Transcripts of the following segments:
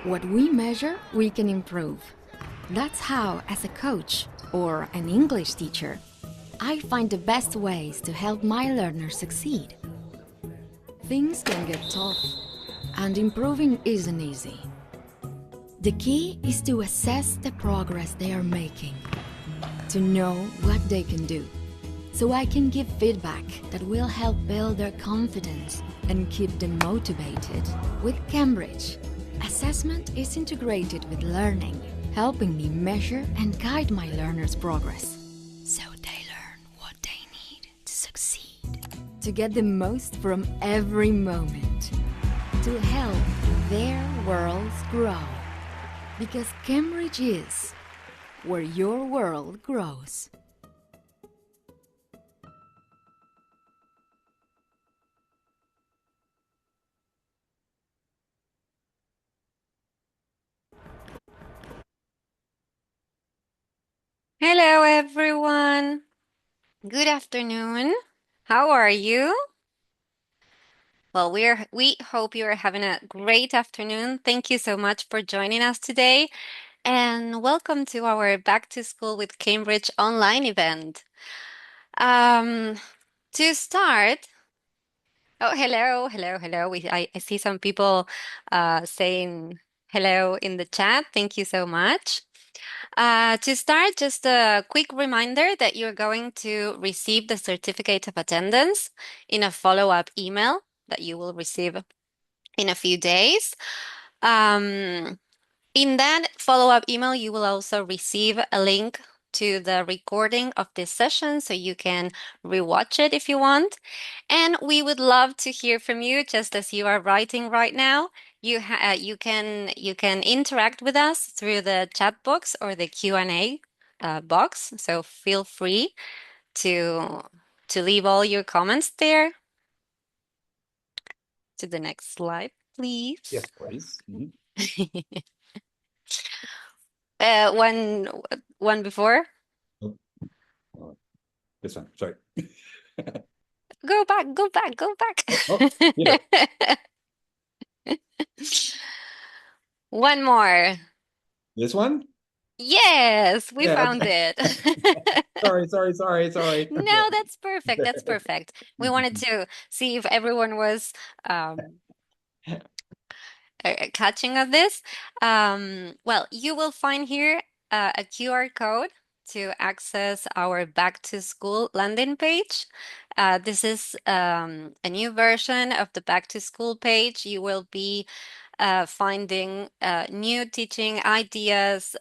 What we measure, we can improve. That's how, as a coach or an English teacher, I find the best ways to help my learners succeed. Things can get tough, and improving isn't easy. The key is to assess the progress they are making, to know what they can do, so I can give feedback that will help build their confidence and keep them motivated. With Cambridge, assessment is integrated with learning, helping me measure and guide my learners' progress, so they learn what they need to succeed. To get the most from every moment, to help their worlds grow. Because Cambridge is where your world grows. Hello, everyone. Good afternoon. How are you? Well, we hope you are having a great afternoon. Thank you so much for joining us today, and welcome to our Back to School with Cambridge online event. Um, to start, oh, hello, hello, hello. I see some people saying hello in the chat. Thank you so much. To start, just a quick reminder that you're going to receive the certificate of attendance in a follow-up email that you will receive in a few days. Um, in that follow-up email, you will also receive a link to the recording of this session so you can rewatch it if you want. And we would love to hear from you just as you are writing right now. You can interact with us through the chat box or the Q&A box. So feel free to leave all your comments there. To the next slide, please. Yes, please. One before. Oh, this one, sorry. Go back, go back, go Oh, here. back. One more. This one? Yes, we Yeah, found okay. it. Sorry. No, that's perfect. That's perfect. We wanted to see if everyone was um, catching of this. Well, you will find here a QR code to access our back to school landing page. This is a new version of the back to school page. You will be finding new teaching ideas,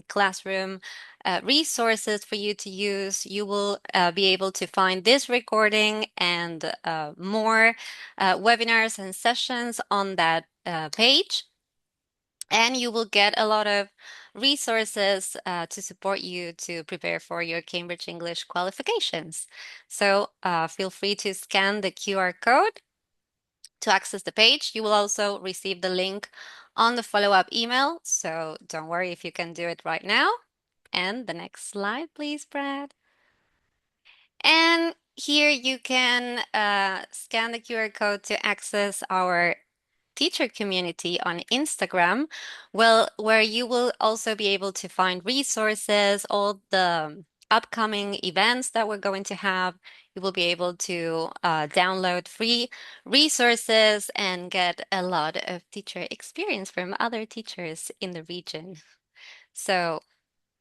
classroom resources for you to use. You will be able to find this recording and more webinars and sessions on that page. And you will get a lot of resources to support you to prepare for your Cambridge English qualifications. So feel free to scan the QR code to access the page. You will also receive the link on the follow-up email, so don't worry if you can do it right now. And the next slide, please, Brad. And here you can scan the QR code to access our teacher community on Instagram, well, where you will also be able to find resources, all the upcoming events that we're going to have. You will be able to download free resources and get a lot of teacher experience from other teachers in the region. So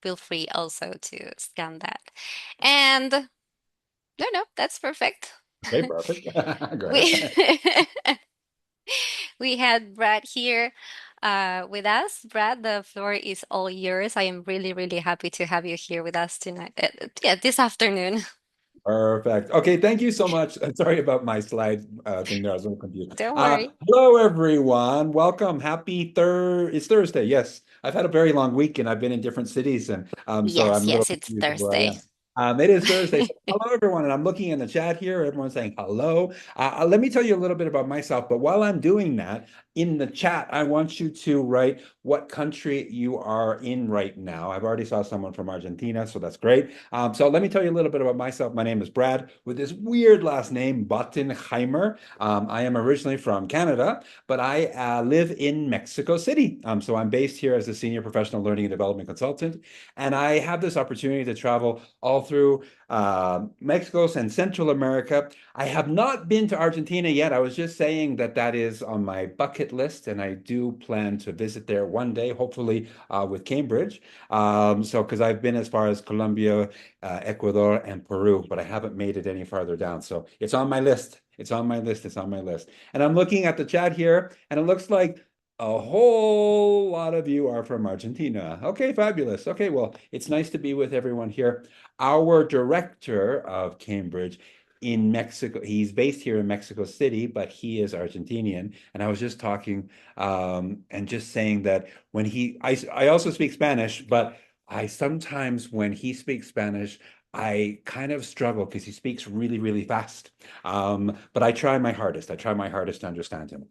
feel free also to scan that. And no, that's perfect. Okay, perfect. Go We ahead. we had Brad here with us. Brad, the floor is all yours. I am really, really happy to have you here with us tonight. Yeah, this afternoon. Perfect. Okay, thank you so much. Sorry about my slide thing there. I was a little confused. Don't worry. Hello, everyone. Welcome. It's Thursday. Yes, I've had a very long week and I've been in different cities, and so Yes, I'm a little yes, it's confused of where I Thursday. am. It is Thursday. So hello, everyone. And I'm looking in the chat here. Everyone's saying hello. Let me tell you a little bit about myself. But while I'm doing that, in the chat, I want you to write what country you are in right now. I've already saw someone from Argentina, so that's great. So let me tell you a little bit about myself. My name is Brad with this weird last name, Bottenheimer. I am originally from Canada, but I live in Mexico City. So I'm based here as a senior professional learning and development consultant, and I have this opportunity to travel all through Mexico and Central America. I have not been to Argentina yet. I was just saying that that is on my bucket list, and I do plan to visit there one day, hopefully with Cambridge. Because I've been as far as Colombia, Ecuador, and Peru, but I haven't made it any farther down. So it's on my list. It's on my list. It's on my list. And I'm looking at the chat here, and it looks like a whole lot of you are from Argentina. Okay, fabulous. Okay, well, it's nice to be with everyone here. Our director of Cambridge in Mexico, he's based here in Mexico City, but he is Argentinian. And I was just talking and just saying that when I also speak Spanish, but I sometimes, when he speaks Spanish, I kind of struggle because he speaks really, really fast. But I try my hardest. I try my hardest to understand him.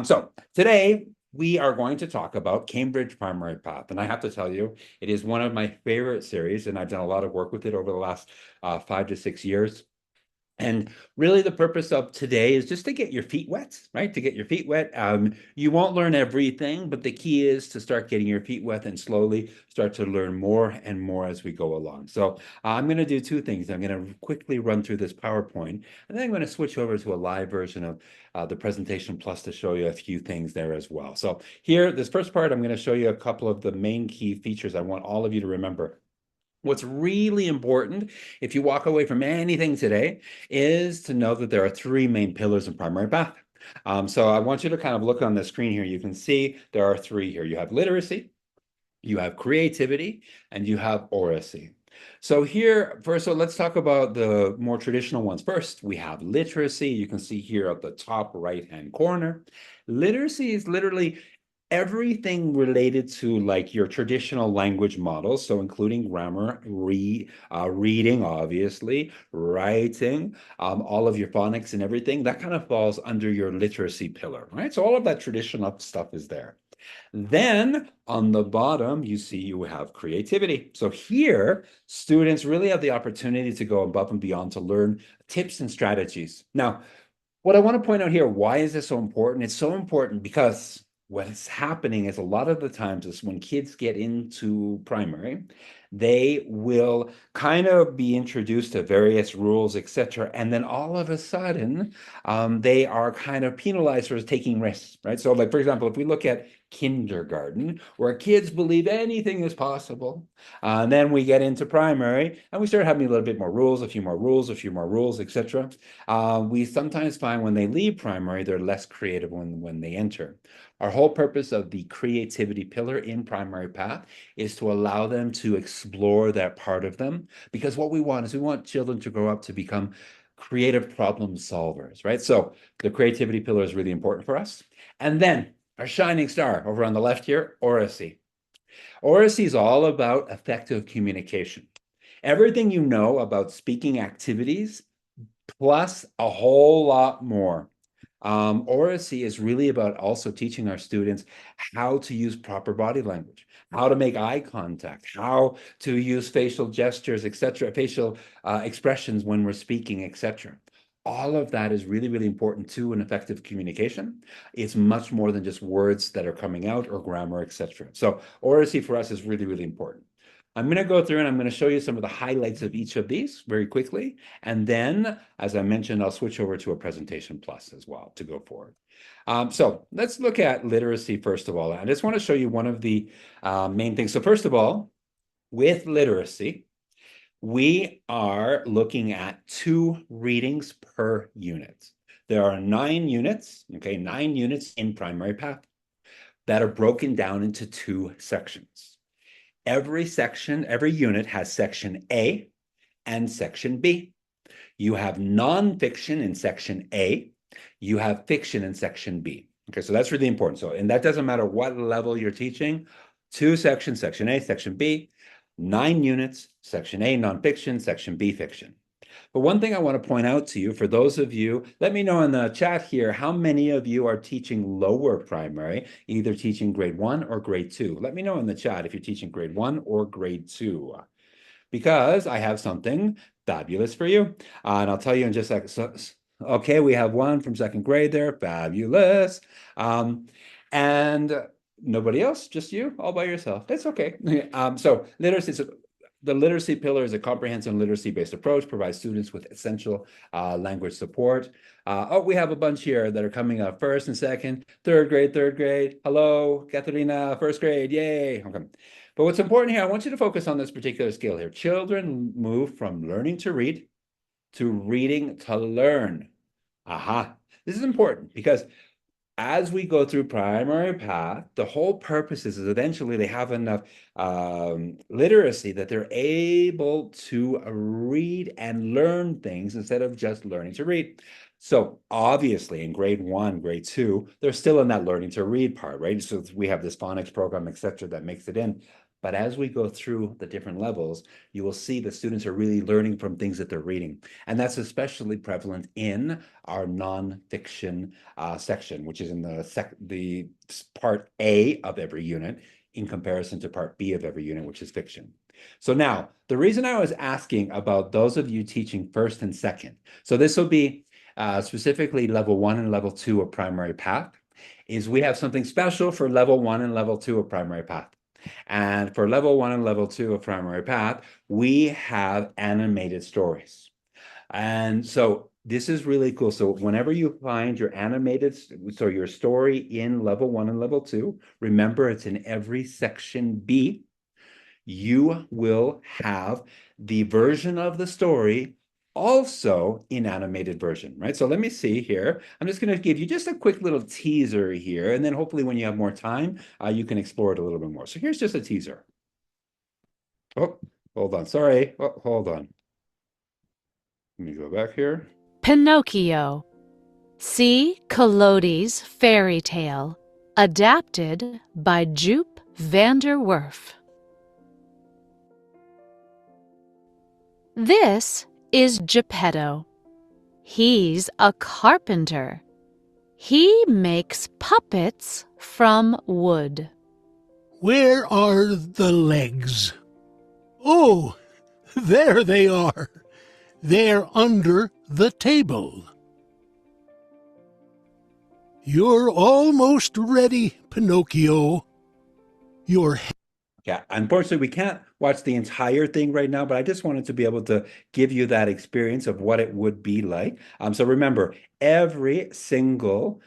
So today, we are going to talk about Cambridge Primary Path. And I have to tell you, it is one of my favorite series, and I've done a lot of work with it over the last 5 to 6 years. And really the purpose of today is just to get your feet wet, right? To get your feet wet. You won't learn everything, but the key is to start getting your feet wet and slowly start to learn more and more as we go along. So I'm going to do two things. I'm going to quickly run through this PowerPoint, and then I'm going to switch over to a live version of the Presentation Plus to show you a few things there as well. So here, this first part, I'm going to show you a couple of the main key features I want all of you to remember. What's really important, if you walk away from anything today, is to know that there are three main pillars in primary path. So I want you to kind of look on the screen here. You can see there are three here. You have literacy, you have creativity, and you have oracy. So here, first, so let's talk about the more traditional ones. First, we have literacy. You can see here at the top right-hand corner. Literacy is literally everything related to like your traditional language models, so including grammar, reading, obviously, writing, all of your phonics and everything, that kind of falls under your literacy pillar, right? So all of that traditional stuff is there. Then on the bottom, you see you have creativity. So here, students really have the opportunity to go above and beyond to learn tips and strategies. Now, what I want to point out here, why is this so important? It's so important because what's happening is a lot of the times is when kids get into primary, they will kind of be introduced to various rules, etc. And then all of a sudden, they are kind of penalized for taking risks, right? So like, for example, if we look at kindergarten, where kids believe anything is possible, and then we get into primary and we start having a little bit more rules, a few more rules, etc. We sometimes find when they leave primary, they're less creative when they enter. Our whole purpose of the creativity pillar in primary path is to allow them to explore that part of them, because what we want is we want children to grow up to become creative problem solvers, right? So the creativity pillar is really important for us. And then our shining star over on the left here, oracy. Oracy is all about effective communication. Everything you know about speaking activities, plus a whole lot more. Oracy is really about also teaching our students how to use proper body language, how to make eye contact, how to use facial gestures, etc., facial expressions when we're speaking, etc. All of that is really, really important to an effective communication. It's much more than just words that are coming out or grammar, etc. So oracy for us is really, really important. I'm going to go through and I'm going to show you some of the highlights of each of these very quickly. And then, as I mentioned, I'll switch over to a Presentation Plus as well to go forward. So let's look at literacy first of all. I just want to show you one of the main things. So first of all, with literacy, we are looking at 2 readings per unit. There are 9 units, okay, 9 units in primary path that are broken down into 2 sections. Every section, every unit has section A and section B. You have nonfiction in section A. You have fiction in section B. Okay, so that's really important. So, and that doesn't matter what level you're teaching. 2 sections, section A, section B, 9 units, section A, nonfiction, section B, fiction. But one thing I want to point out to you, for those of you, let me know in the chat here, how many of you are teaching lower primary, either teaching grade 1 or grade 2? Let me know in the chat if you're teaching grade 1 or grade 2, because I have something fabulous for you. And I'll tell you in just a second. Okay, we have one from second grade there. Fabulous. And nobody else, just you, all by yourself. That's okay. So literacy, the literacy pillar is a comprehensive literacy-based approach, provides students with essential language support. We have a bunch here that are coming up. First and second, third grade. Hello, Katerina, first grade, yay. Okay. But what's important here, I want you to focus on this particular skill here. Children move from learning to read to reading to learn. Aha. This is important because as we go through primary path, the whole purpose is eventually they have enough literacy that they're able to read and learn things instead of just learning to read. So obviously in grade 1, grade 2, they're still in that learning to read part, right? So we have this phonics program, etc., that makes it in. But as we go through the different levels, you will see that students are really learning from things that they're reading. And that's especially prevalent in our nonfiction section, which is in the part A of every unit in comparison to part B of every unit, which is fiction. So now, the reason I was asking about those of you teaching first and second, so this will be specifically level 1 and level 2 of primary path, is we have something special for level 1 and level 2 of primary path. And for level 1 and level 2 of primary path, we have animated stories. And so this is really cool. So whenever you find your animated, so your story in level 1 and level 2, remember it's in every section B, you will have the version of the story also in animated version, right? So let me see here. I'm just going to give you just a quick little teaser here, and then hopefully when you have more time, you can explore it a little bit more. So here's just a teaser. Oh, hold on. Sorry. Oh, hold on. Let me go back here. Pinocchio. See Collodi's fairy tale, adapted by Joop van der Werf. This is Geppetto. He's a carpenter. He makes puppets from wood. Where are the legs? Oh, there they are. They're under the table. You're almost ready, Pinocchio. Yeah, unfortunately, we can't watch the entire thing right now, but I just wanted to be able to give you that experience of what it would be like. So remember, every single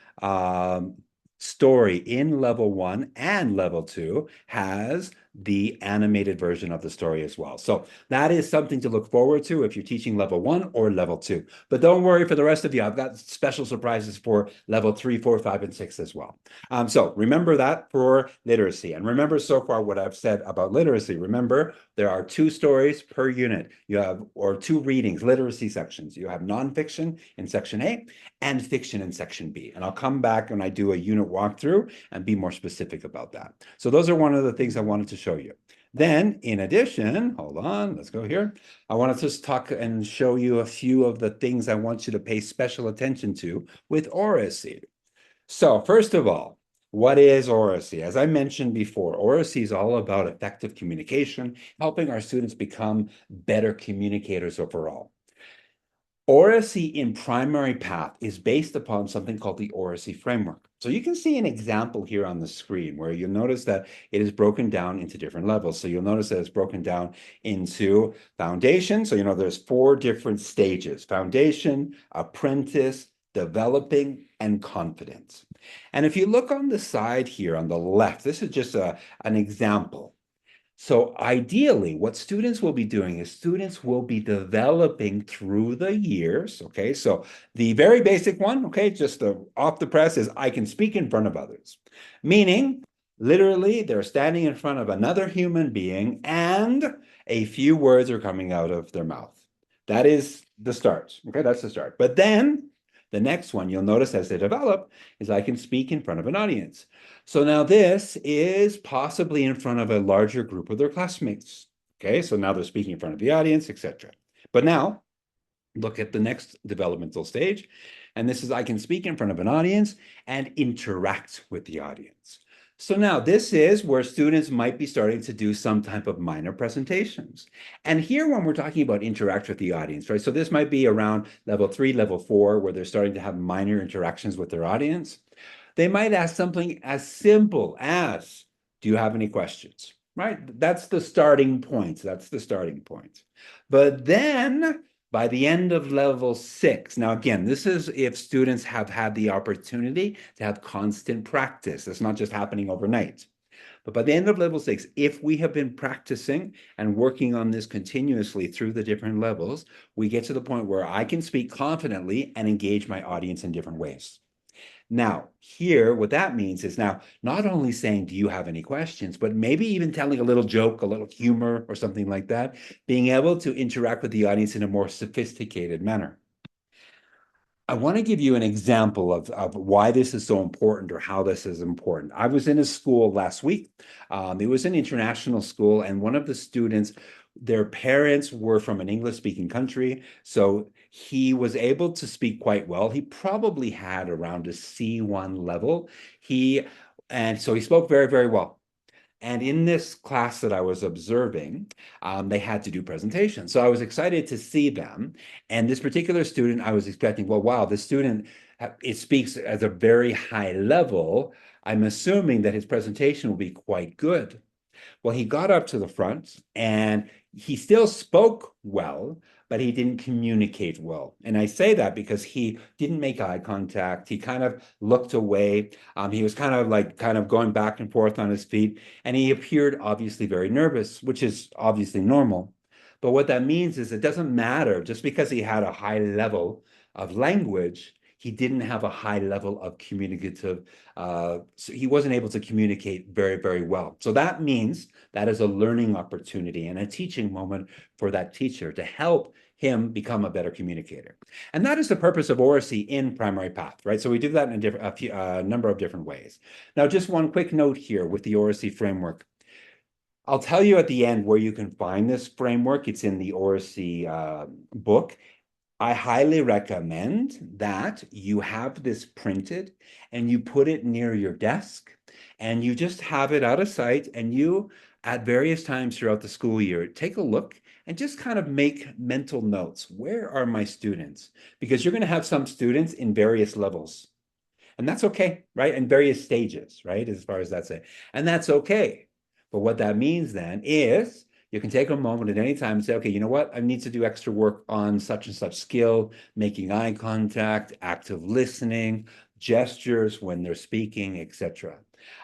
story in level 1 and level 2 has the animated version of the story as well. So that is something to look forward to if you're teaching level 1 or level 2. But don't worry for the rest of you. I've got special surprises for level 3, 4, 5, and 6 as well. So remember that for literacy. And remember so far what I've said about literacy. Remember, there are 2 stories per unit. You have, or 2 readings, literacy sections. You have nonfiction in section A and fiction in section B. And I'll come back when I do a unit walkthrough and be more specific about that. So those are one of the things I wanted to show you. Then, in addition, hold on, let's go here. I want to just talk and show you a few of the things I want you to pay special attention to with oracy. So first of all, what is oracy? As I mentioned before, oracy is all about effective communication, helping our students become better communicators overall. Oracy in primary path is based upon something called the oracy framework. So you can see an example here on the screen where you'll notice that it is broken down into different levels. So you'll notice that it's broken down into foundation. So, there's 4 different stages: foundation, apprentice, developing, and confidence. And if you look on the side here on the left, this is just an example. So ideally, what students will be doing is students will be developing through the years, okay? So the very basic one, okay, just off the press is I can speak in front of others, meaning literally they're standing in front of another human being and a few words are coming out of their mouth. That is the start, okay? That's the start. But then the next one you'll notice as they develop is I can speak in front of an audience. So now this is possibly in front of a larger group of their classmates. Okay, so now they're speaking in front of the audience, etc. But now look at the next developmental stage. And this is, I can speak in front of an audience and interact with the audience. So now this is where students might be starting to do some type of minor presentations. And here, when we're talking about interact with the audience, right? So this might be around level 3, level 4, where they're starting to have minor interactions with their audience. They might ask something as simple as, do you have any questions? Right? That's the starting point. That's the starting point. But then by the end of level 6, now again, this is if students have had the opportunity to have constant practice. It's not just happening overnight. But by the end of level 6, if we have been practicing and working on this continuously through the different levels, we get to the point where I can speak confidently and engage my audience in different ways. Now, here, what that means is now not only saying, do you have any questions, but maybe even telling a little joke, a little humor or something like that, being able to interact with the audience in a more sophisticated manner. I want to give you an example of why this is so important or how this is important. I was in a school last week. It was an international school, and one of the students, their parents were from an English-speaking country, so he was able to speak quite well. He probably had around a C1 level. And so he spoke very, very well. And in this class that I was observing, they had to do presentations. So I was excited to see them. And this particular student, I was expecting, well, wow, this student, it speaks at a very high level. I'm assuming that his presentation will be quite good. Well, he got up to the front and he still spoke well, but he didn't communicate well. And I say that because he didn't make eye contact. He kind of looked away. He was kind of going back and forth on his feet. And he appeared obviously very nervous, which is obviously normal. But what that means is it doesn't matter just because he had a high level of language, he didn't have a high level of communicative, so he wasn't able to communicate very, very well. So that means that is a learning opportunity and a teaching moment for that teacher to help him become a better communicator. And that is the purpose of oracy in Primary Path, right? So we do that in a number of different ways. Now, just one quick note here with the oracy framework. I'll tell you at the end where you can find this framework. It's in the oracy book. I highly recommend that you have this printed and you put it near your desk and you just have it out of sight, and you, at various times throughout the school year, take a look and just kind of make mental notes. Where are my students? Because you're going to have some students in various levels. And that's okay, right? In various stages, right? As far as that's it. And that's okay. But what that means then is you can take a moment at any time and say, okay, you know what? I need to do extra work on such and such skill, making eye contact, active listening, gestures when they're speaking, etc.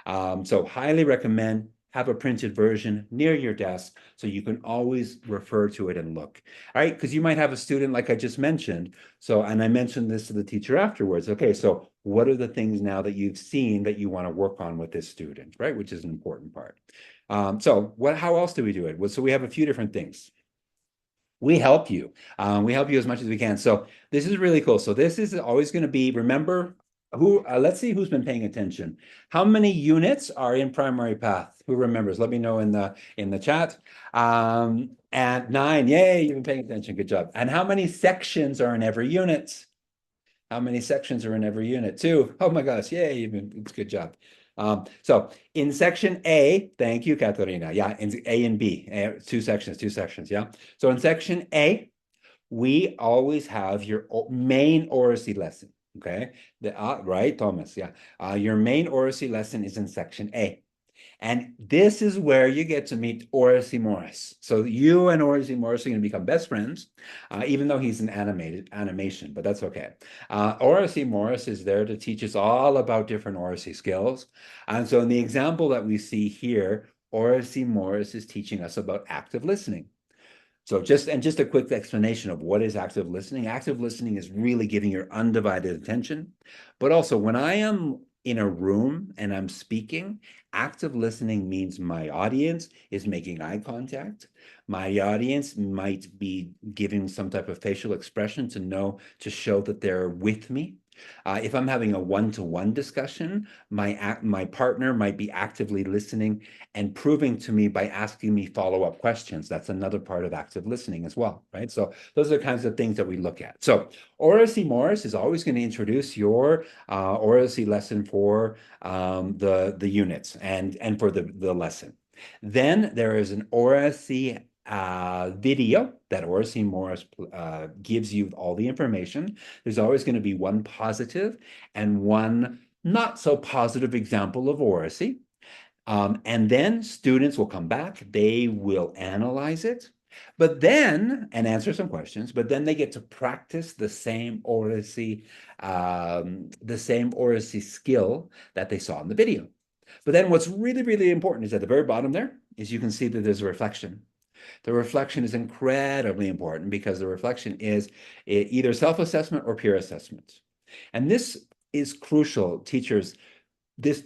So highly recommend have a printed version near your desk so you can always refer to it and look. All right, because you might have a student like I just mentioned. So, and I mentioned this to the teacher afterwards. Okay, so what are the things now that you've seen that you want to work on with this student, right? Which is an important part. How else do we do it? Well, so we have a few different things. We help you. We help you as much as we can. So this is really cool. So this is always going to be, remember, let's see who's been paying attention. How many units are in Primary Path? Who remembers? Let me know in the chat. And 9, yay, you've been paying attention. Good job. And how many sections are in every unit? How many sections are in every unit? 2. Oh my gosh, yay, it's good job. So in section A, thank you, Katarina. Yeah, in A and B, 2 sections, yeah. So in section A, we always have your main oracy lesson, okay? Right, Thomas, yeah. Your main oracy lesson is in section A. And this is where you get to meet Oracy Morris. So you and Oracy Morris are going to become best friends, even though he's an animation, but that's okay. Oracy Morris is there to teach us all about different oracy skills. And so in the example that we see here, Oracy Morris is teaching us about active listening. So just a quick explanation of what is active listening. Active listening is really giving your undivided attention. But also when I am in a room and I'm speaking, active listening means my audience is making eye contact. My audience might be giving some type of facial expression to show that they're with me. If I'm having a one-to-one discussion, my partner might be actively listening and proving to me by asking me follow-up questions. That's another part of active listening as well, right? So those are the kinds of things that we look at. So Oracy Morris is always going to introduce your Oracy lesson for the units and for the lesson. Then there is an Oracy video that Oracy Morris gives you all the information. There's always going to be one positive and one not so positive example of Oracy. And then students will come back, they will analyze it, but then, and answer some questions, but then they get to practice the same Oracy skill that they saw in the video. But then what's really, really important is at the very bottom there is you can see that there's a reflection. The reflection is incredibly important because the reflection is either self-assessment or peer assessment. And this is crucial, teachers.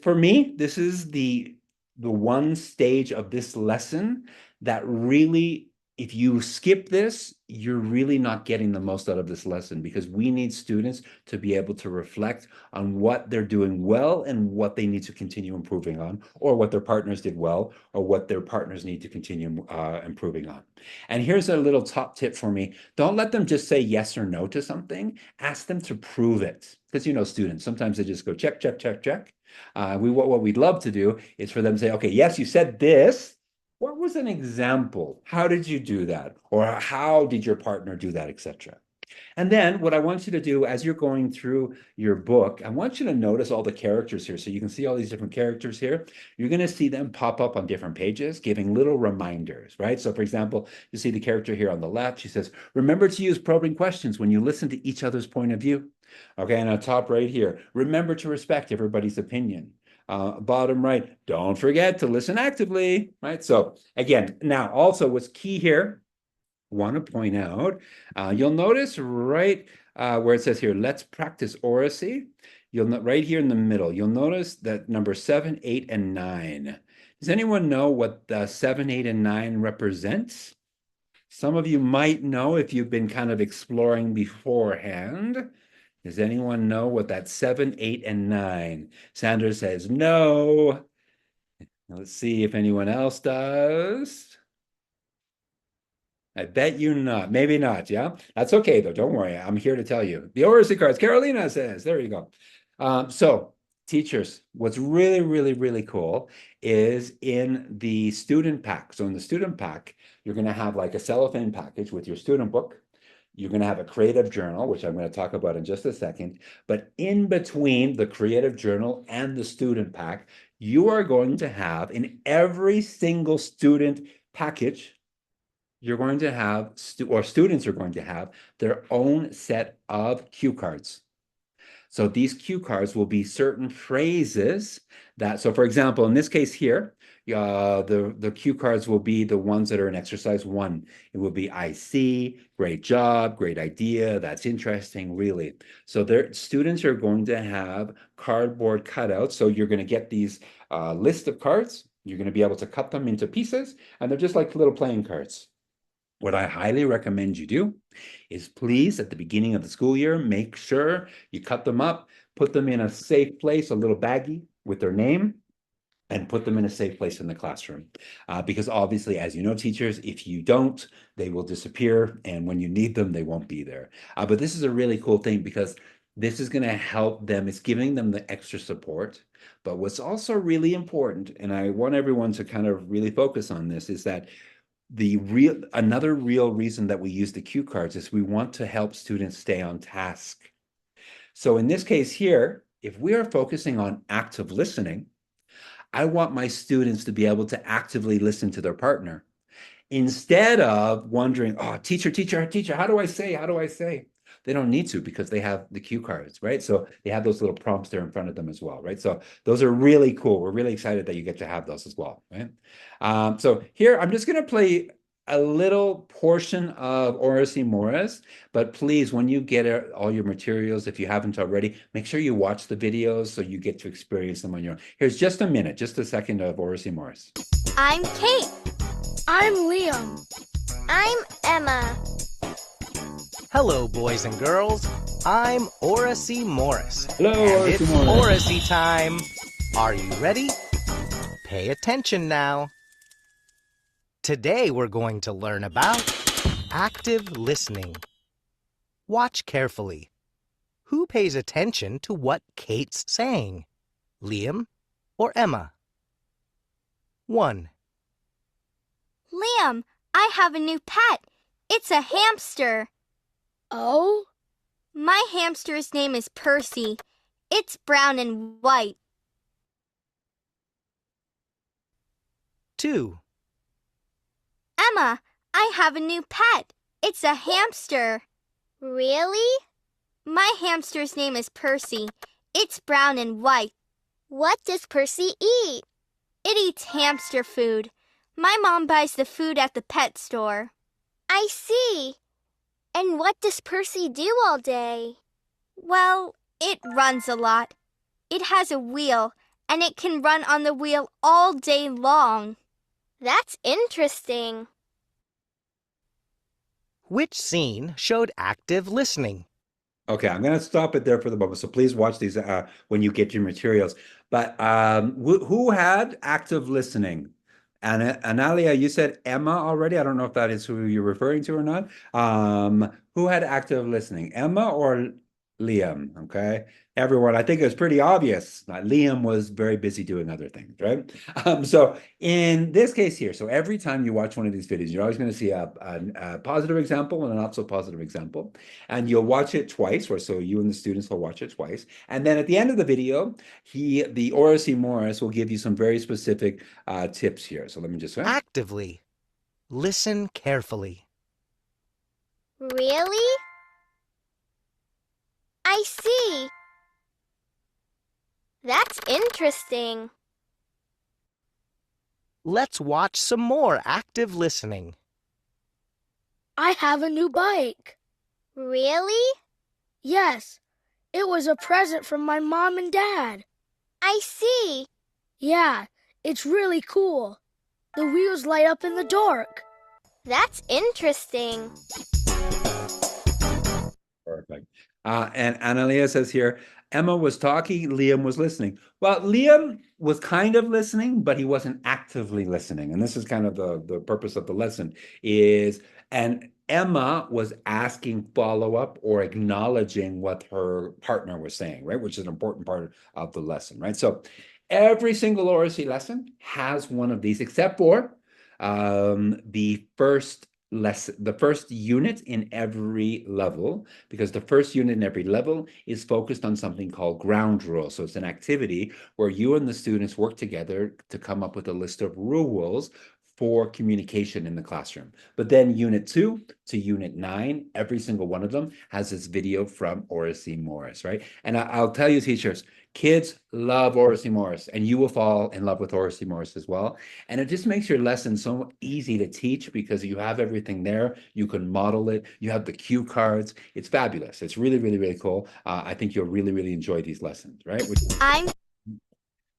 For me, this is the one stage of this lesson that really, if you skip this, you're really not getting the most out of this lesson, because we need students to be able to reflect on what they're doing well and what they need to continue improving on, or what their partners did well, or what their partners need to continue improving on. And here's a little top tip for me. Don't let them just say yes or no to something. Ask them to prove it. Because you know students, sometimes they just go check, check, check, check. What we'd love to do is for them to say, okay, yes, you said this. What was an example? How did you do that? Or how did your partner do that, etc. And then what I want you to do as you're going through your book, I want you to notice all the characters here. So you can see all these different characters here. You're going to see them pop up on different pages, giving little reminders, right? So for example, you see the character here on the left. She says, remember to use probing questions when you listen to each other's point of view. Okay, and on top right here, remember to respect everybody's opinion. Bottom right, don't forget to listen actively, right? So again, now also what's key here, I want to point out, you'll notice right where it says here, let's practice Oracy. You'll note right here in the middle, you'll notice that number 7, 8, and 9. Does anyone know what 7, 8, and 9 represents? Some of you might know if you've been kind of exploring beforehand. Does anyone know what that 7, 8, and 9? Sandra says no. Let's see if anyone else does. I bet you not. Maybe not, yeah? That's okay, though. Don't worry. I'm here to tell you. The Oracy cards. Carolina says. There you go. So, teachers, what's really, really, really cool is in the student pack. So in the student pack, you're going to have like a cellophane package with your student book. You're going to have a creative journal, which I'm going to talk about in just a second. But in between the creative journal and the student pack, you are going to have in every single student package, you're going to have, students are going to have their own set of cue cards. So these cue cards will be certain phrases that, so for example, in this case here, the cue cards will be the ones that are in exercise 1. It will be, I see, great job, great idea, that's interesting, really. So their students are going to have cardboard cutouts. So you're going to get these list of cards. You're going to be able to cut them into pieces, and they're just like little playing cards. What I highly recommend you do is please, at the beginning of the school year, make sure you cut them up, put them in a safe place, a little baggie with their name, and put them in a safe place in the classroom. Because obviously, as you know, teachers, if you don't, they will disappear. And when you need them, they won't be there. But this is a really cool thing because this is going to help them. It's giving them the extra support. But what's also really important, and I want everyone to kind of really focus on this, is that another real reason that we use the cue cards is we want to help students stay on task. So in this case here, if we are focusing on active listening, I want my students to be able to actively listen to their partner instead of wondering, oh, teacher, how do I say? They don't need to because they have the cue cards, right? So they have those little prompts there in front of them as well, right? So those are really cool. We're really excited that you get to have those as well, right? So here, I'm just going to play a little portion of Oracy Morris, but please, when you get all your materials, if you haven't already, make sure you watch the videos so you get to experience them on your own. Here's just a minute, just a second of Oracy Morris. I'm Kate. I'm Liam. I'm Emma. Hello, boys and girls. I'm Oracy Morris. Hello, And Oracy it's Morris. Oracy time. Are you ready? Pay attention now. Today we're going to learn about active listening. Watch carefully. Who pays attention to what Kate's saying? Liam or Emma? 1. Liam, I have a new pet. It's a hamster. Oh? My hamster's name is Percy. It's brown and white. 2. Emma, I have a new pet. It's a hamster. Really? My hamster's name is Percy. It's brown and white. What does Percy eat? It eats hamster food. My mom buys the food at the pet store. I see. And what does Percy do all day? Well, it runs a lot. It has a wheel, and it can run on the wheel all day long. That's interesting. Which scene showed active listening? Okay, I'm going to stop it there for the moment. So please watch these when you get your materials. But who had active listening? Analia, you said Emma already. I don't know if that is who you're referring to or not. Who had active listening, Emma or Liam? Okay, everyone, I think it was pretty obvious. Liam was very busy doing other things, right? So in this case here, so every time you watch one of these videos, you're always going to see a positive example and a not so positive example, and you'll watch it twice, or so you and the students will watch it twice, and then at the end of the video, the Oracy Morris will give you some very specific tips here. So let me just Actively. Listen carefully. Really? I see. That's interesting. Let's watch some more active listening. I have a new bike. Really? Yes, it was a present from my mom and dad. I see. Yeah, it's really cool. The wheels light up in the dark. That's interesting. Perfect. And Analia says here, Emma was talking, Liam was listening. Well, Liam was kind of listening, but he wasn't actively listening. And this is kind of the purpose of the lesson and Emma was asking follow-up or acknowledging what her partner was saying, right? Which is an important part of the lesson, right? So every single Oracy lesson has one of these, except for the first unit in every level, because the first unit in every level is focused on something called ground rules. So it's an activity where you and the students work together to come up with a list of rules for communication in the classroom. But then unit 2 to unit 9, every single one of them has this video from Oracy Morris, right? And I'll tell you, teachers, kids love Oracy Morris, and you will fall in love with Oracy Morris as well. And it just makes your lesson so easy to teach because you have everything there. You can model it. You have the cue cards. It's fabulous. It's really, really, really cool. I think you'll really, really enjoy these lessons, right?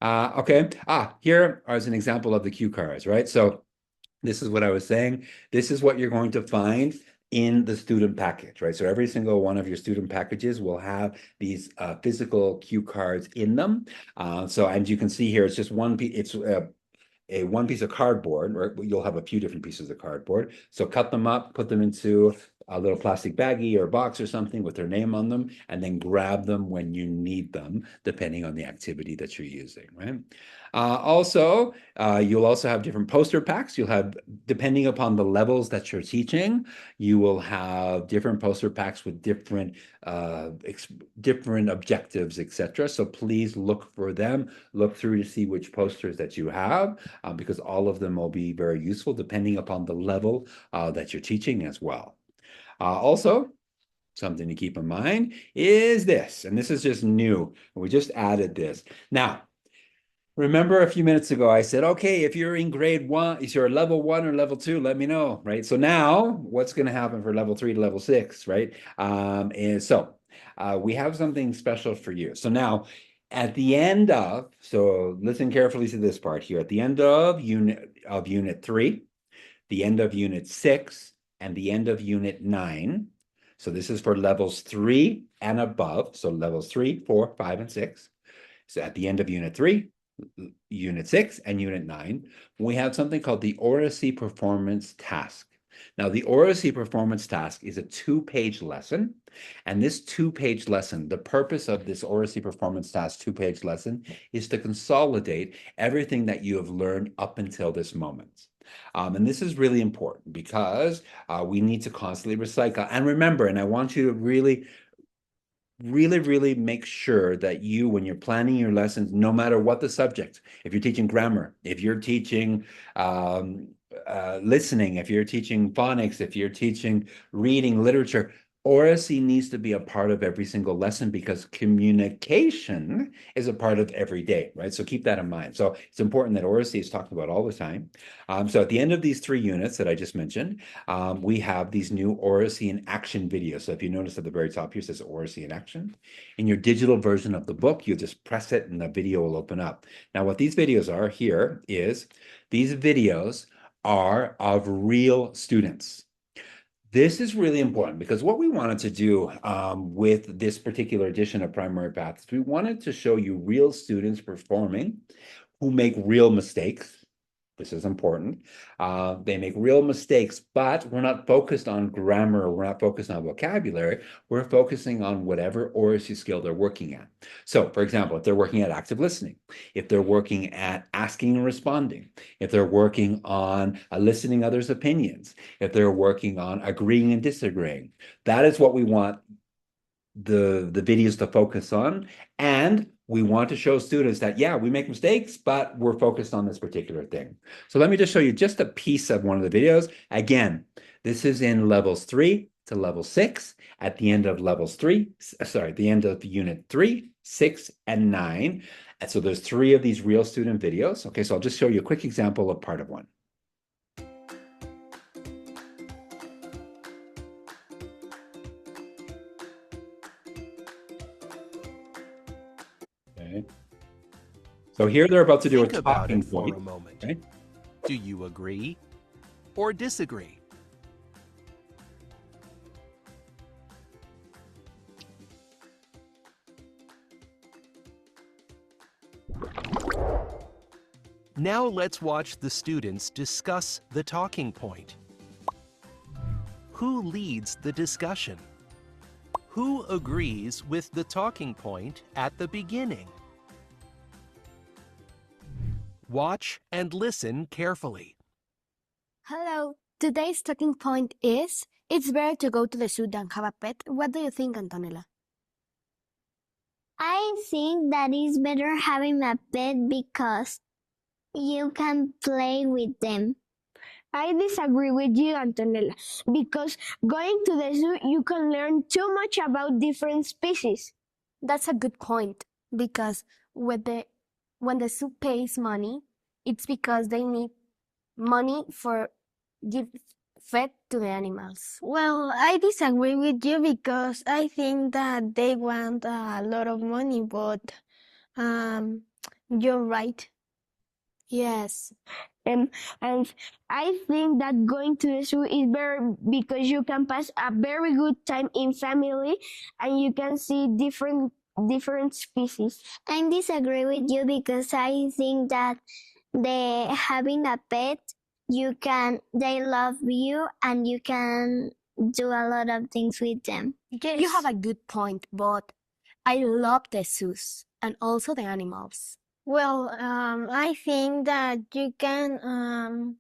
Okay. Here is an example of the cue cards, right? So this is what I was saying. This is what you're going to find in the student package, right? So every single one of your student packages will have these physical cue cards in them. And you can see here, it's just one piece. It's a one piece of cardboard, right? You'll have a few different pieces of cardboard. So cut them up, put them into a little plastic baggie or box or something with their name on them, and then grab them when you need them, depending on the activity that you're using, right? You'll also have different poster packs. You'll have, depending upon the levels that you're teaching, you will have different poster packs with different objectives, etc. So please look for them, look through to see which posters that you have, because all of them will be very useful depending upon the level that you're teaching as well. Also, something to keep in mind is this, and this is just new. We just added this. Now, remember a few minutes ago, I said, okay, if you're in grade 1, if you're level 1 or level 2, let me know, right? So now what's going to happen for level 3 to level 6, right? We have something special for you. So now at the end of, so listen carefully to this part here, at the end of unit 3, the end of unit 6, and the end of unit 9. So this is for levels 3 and above. So levels 3, 4, 5, and 6. So at the end of Unit 3, Unit 6, and Unit 9, we have something called the Oracy Performance Task. Now, the Oracy Performance Task is a 2-page lesson. And this 2-page lesson, the purpose of this Oracy Performance Task 2-page lesson is to consolidate everything that you have learned up until this moment. And this is really important because we need to constantly recycle. And remember, and I want you to really make sure that you, when you're planning your lessons, no matter what the subject, if you're teaching grammar, if you're teaching listening, if you're teaching phonics, if you're teaching reading, literature, Oracy needs to be a part of every single lesson because communication is a part of every day, right? So keep that in mind. So it's important that Oracy is talked about all the time. So at the end of these 3 units that I just mentioned, we have these new Oracy in Action videos. So if you notice at the very top here, it says Oracy in Action. In your digital version of the book, you just press it and the video will open up. Now, what these videos are here is these videos are of real students. This is really important because what we wanted to do with this particular edition of Primary Path is we wanted to show you real students performing who make real mistakes. This is important. They make real mistakes, but we're not focused on grammar. We're not focused on vocabulary. We're focusing on whatever Oracy skill they're working at. So, for example, if they're working at active listening, if they're working at asking and responding, if they're working on listening others' opinions, if they're working on agreeing and disagreeing, that is what we want the videos to focus on. And we want to show students that, yeah, we make mistakes, but we're focused on this particular thing. So let me just show you just a piece of one of the videos. Again, this is in levels 3 to level 6 at the end of the end of Unit 3, 6, and 9. And so there's 3 of these real student videos. Okay, so I'll just show you a quick example of part of one. So here they're about to do a talking point. For a moment. Okay. Do you agree or disagree? Now let's watch the students discuss the talking point. Who leads the discussion? Who agrees with the talking point at the beginning? Watch and listen carefully. Hello. Today's talking point is, it's better to go to the zoo than have a pet. What do you think, Antonella? I think that it's better having a pet because you can play with them. I disagree with you, Antonella, because going to the zoo, you can learn too much about different species. That's a good point, because when the zoo pays money, it's because they need money for give fed to the animals. Well, I disagree with you because I think that they want a lot of money, but you're right. Yes. And I think that going to the zoo is better because you can pass a very good time in family and you can see different species. I disagree with you because I think that having a pet, they love you and you can do a lot of things with them. Yes. You have a good point, but I love the zoos and also the animals. Well, I think that you can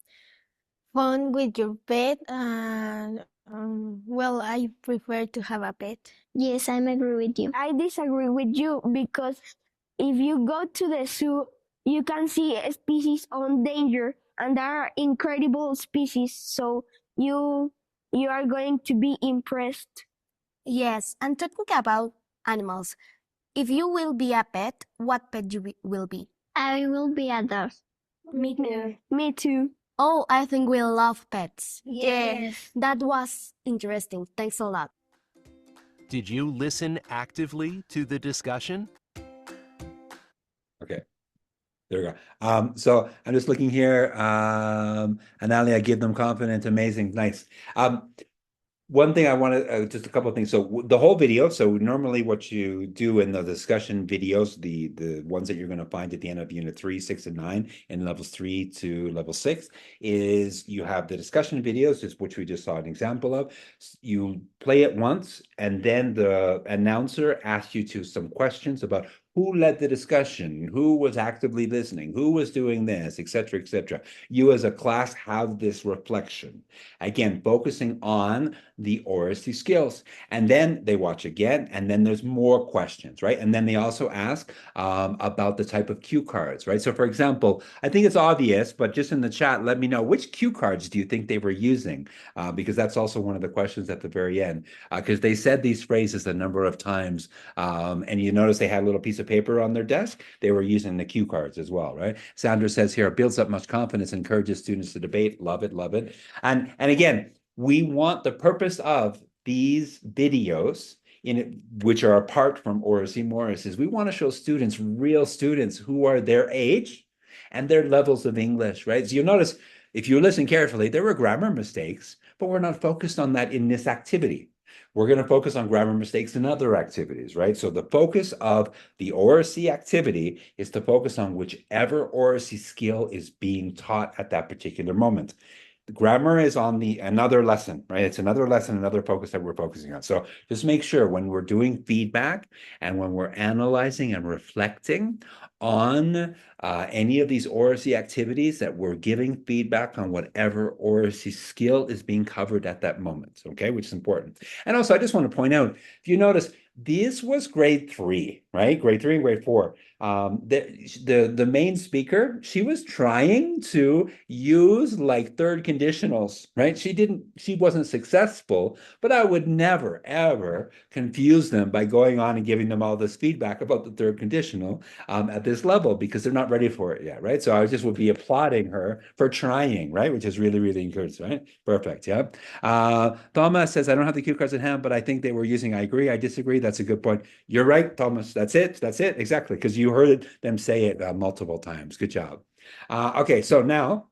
fun with your pet and well, I prefer to have a pet. Yes, I agree with you. I disagree with you because if you go to the zoo, you can see species on danger and there are incredible species, so you are going to be impressed. Yes, and talking about animals, if you will be a pet, what pet you will be? I will be a dog. Me too. Me too. Oh, I think we love pets. Yes. That was interesting. Thanks a lot. Did you listen actively to the discussion? Okay. There we go. So I'm just looking here. Analia, give them confidence. Amazing. Nice. one thing I want to, just a couple of things. So the whole video, so normally what you do in the discussion videos, the ones that you're going to find at the end of Unit 3, 6, and 9, in levels 3 to level 6, is you have the discussion videos, which we just saw an example of. You play it once, and then the announcer asks you to some questions about who led the discussion, who was actively listening, who was doing this, etc., etc. You as a class have this reflection. Again, focusing on the oracy skills. And then they watch again, and then there's more questions, right? And then they also ask about the type of cue cards, right? So for example, I think it's obvious, but just in the chat, let me know which cue cards do you think they were using? Because that's also one of the questions at the very end, because they said these phrases a number of times, and you notice they had a little piece of paper on their desk. They were using the cue cards as well, right? Sandra says here, builds up much confidence, encourages students to debate. Love it, love it. And again, we want the purpose of these videos in it, which are apart from Oracy Morris, is we want to show students, real students who are their age and their levels of English, right? So you'll notice, if you listen carefully, there were grammar mistakes, but we're not focused on that in this activity. We're going to focus on grammar mistakes in other activities, right? So the focus of the Oracy activity is to focus on whichever Oracy skill is being taught at that particular moment. The grammar is on another lesson, right? It's another lesson, another focus that we're focusing on. So just make sure when we're doing feedback and when we're analyzing and reflecting on any of these Oracy activities, that we're giving feedback on whatever Oracy skill is being covered at that moment, okay? Which is important. And also, I just want to point out, if you notice, this was grade 3, right? Grade 3 and grade 4. The main speaker, she was trying to use like third conditionals, right? She wasn't successful, but I would never, ever confuse them by going on and giving them all this feedback about the third conditional at this level, because they're not ready for it yet, right? So I just would be applauding her for trying, right? Which is really, really encouraging, right? Perfect, yeah. Thomas says, I don't have the cue cards at hand, but I think they were using, I agree, I disagree. That's a good point. You're right, Thomas. That's it, exactly, because you heard them say it multiple times. Good job. Okay, so now,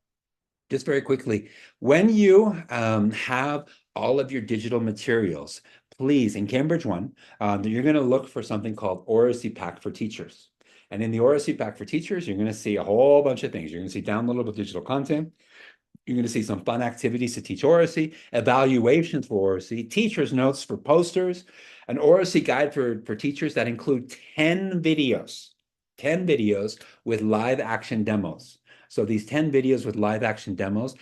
just very quickly, when you have all of your digital materials, please, in Cambridge 1, you're going to look for something called Oracy Pack for Teachers. And in the Oracy Pack for Teachers, you're going to see a whole bunch of things. You're going to see downloadable digital content. You're going to see some fun activities to teach Oracy, evaluations for Oracy, teachers' notes for posters, an Oracy guide for teachers that include 10 videos with live action demos. So these 10 videos with live action demos